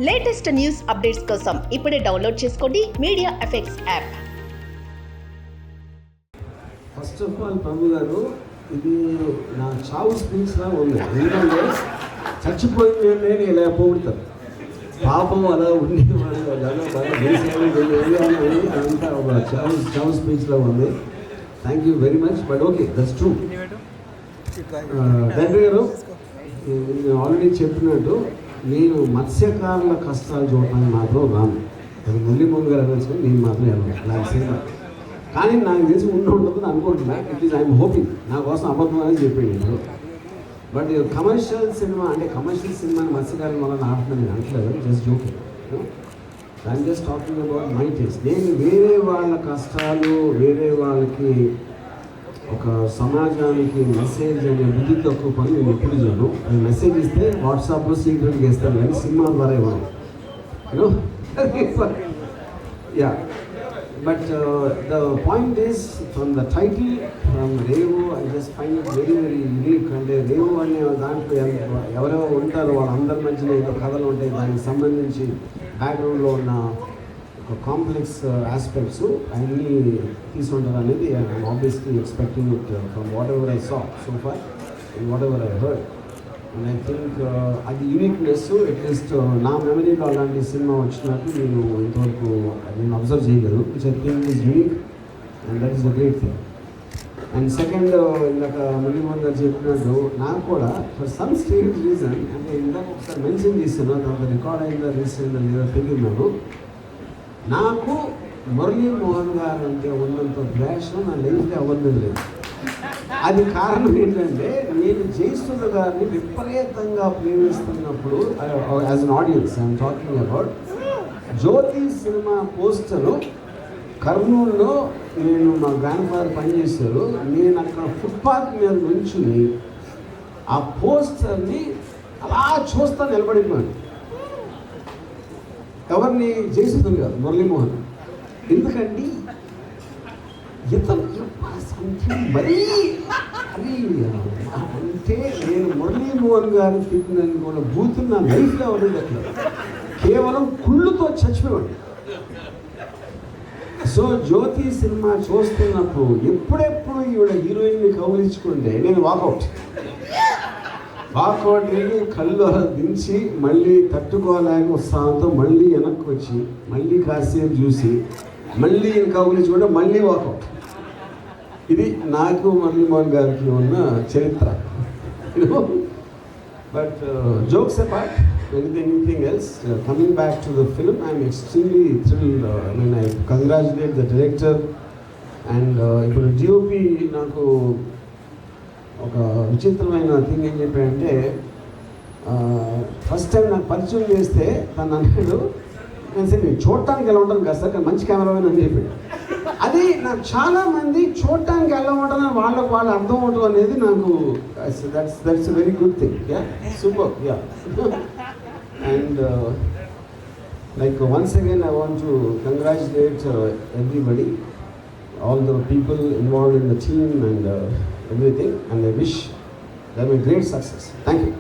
Latest news updates కోసం ఇప్పుడే download చేసుకోండి media effects app. First of all Prabhu garu, ఇది నా చావు స్పీచ్ లా ఉంది. ఎందుకంటే చచ్చిపోయింది నేను ఇలా పోగొడతారు, పాపం అలా ఉండేవాళ్ళు అంతా ఒక చావు స్పీచ్ లా ఉంది. Thank you very much. But okay, that's true. తండ్రి గారు, నేను ఆల్రెడీ చెప్పినట్టు నేను మత్స్యకారుల కష్టాలు చూడటానికి మాత్రం రాను. అది మురళీమోహన్ గారు అనొచ్చు, నేను మాత్రం వెళ్ళను. కానీ నాకు తెలిసి ఉండదని అనుకుంటున్నా. It is I'm hoping. నా కోసం అబద్ధం అనేది చెప్పాడు ఇప్పుడు. బట్ కమర్షియల్ సినిమా అంటే కమర్షియల్ సినిమాని మత్స్యకారుల వల్ల ఆడుతున్నాను నేను అంటలేదు. Just joking. I'm just talking about my taste. నేను వేరే వాళ్ళ కష్టాలు, వేరే వాళ్ళకి ఒక సమాజానికి మెసేజ్ అనే బుద్ధి తక్కువ పని నేను ఎప్పుడు చేయను. అది మెసేజ్ ఇస్తే వాట్సాప్లో సీక్రెట్గా ఇస్తాను, కానీ సినిమా ద్వారా ఇవ్వను. Yeah, but the point is from the title, from Revu, I just find it very very unique. అంటే రేవు అనే దాంట్లో ఎవరెవరు ఉంటారో వాళ్ళందరి మధ్యలో ఏదో కథలు ఉంటాయి, దానికి సంబంధించి బ్యాక్గ్రౌండ్లో ఉన్న ఒక కాంప్లెక్స్ ఆస్పెక్ట్స్ అన్నీ తీసుకుంటారు అనేది I'm obviously expecting it from whatever I saw so far and whatever I heard. And I think అది యూనిక్నెస్ అట్లీస్ట్ నా మెమరీలో అలాంటి సినిమా వచ్చినట్టు నేను ఇంతవరకు నేను అబ్జర్వ్ చేయలేదు. Which I think is unique and that is a great thing. And second, ఇందాక మురళీమోహన్ గారు చెప్పినట్టు నాకు కూడా ఫర్ సమ్ స్ట్రేంజ్ రీజన్, అంటే ఇందాక ఒకసారి మెన్షన్ చేశాను, దాంట్లో రికార్డ్ అయిందా రిజిస్టర్ అయిందా లేదా తెలియదు. నాకు మురళీమోహన్ గారు అంటే ఉన్నంత ద్వేషం నా లైఫ్లో అవ్వదు లేదు. అది కారణం ఏంటంటే నేను జయసుధ గారిని విపరీతంగా ప్రేమిస్తున్నప్పుడు as an audience I'm talking about Jyothi cinema poster కర్నూలులో నేను మా గ్రాండ్ ఫాదర్ పనిచేశారు. నేను అక్కడ ఫుట్పాత్ మీద నుంచుని ఆ పోస్టర్ని అలా చూస్తా నిలబడిపోయాను. ఎవరిని? జయసుధన్ గారు, మురళీమోహన్. ఎందుకండి ఇతను మరీ అది అంటే నేను మురళీమోహన్ గారు తిట్టినని కూడా బూతులు నా లైఫ్లో అవ్వలేదు. అట్లా కేవలం కుళ్ళుతో చచ్చిపోయాడు. సో జ్యోతి సినిమా చూస్తున్నప్పుడు ఎప్పుడెప్పుడు ఈవిడ హీరోయిన్ని కౌలించుకుంటే నేను వాకౌట్ వెళ్ళి కళ్ళు దించి మళ్ళీ తట్టుకోలేక ఉత్సాహంతో మళ్ళీ వెనక్కి వచ్చి మళ్ళీ కాసేపు చూసి మళ్ళీ కౌలించుకుంటే మళ్ళీ వాకౌట్. ఇది నాకు మురళీమోహన్ గారికి ఉన్న చరిత్ర. But jokes apart, anything else, coming back to the film, I'm extremely thrilled. I mean I congratulate the director. And ఇప్పుడు డిఓపి నాకు ఒక విచిత్రమైన థింగ్ ఏం చెప్పాడంటే, ఫస్ట్ టైం నాకు పరిచయం చేస్తే తను అన్నాడు, నేను సరే నేను చూడటానికి ఎలా ఉంటాను కదా సార్, కానీ మంచి కెమెరామెన్ అని చెప్పాడు. అది నాకు చాలామంది చూడటానికి ఎలా ఉంటానని వాళ్ళకు వాళ్ళు అర్థం అవటం అనేది నాకు that's very good thing. Yeah, super. Yeah, and like once again I want to congratulate everybody, all the people involved in the team and everything, and I wish them a great success. Thank you.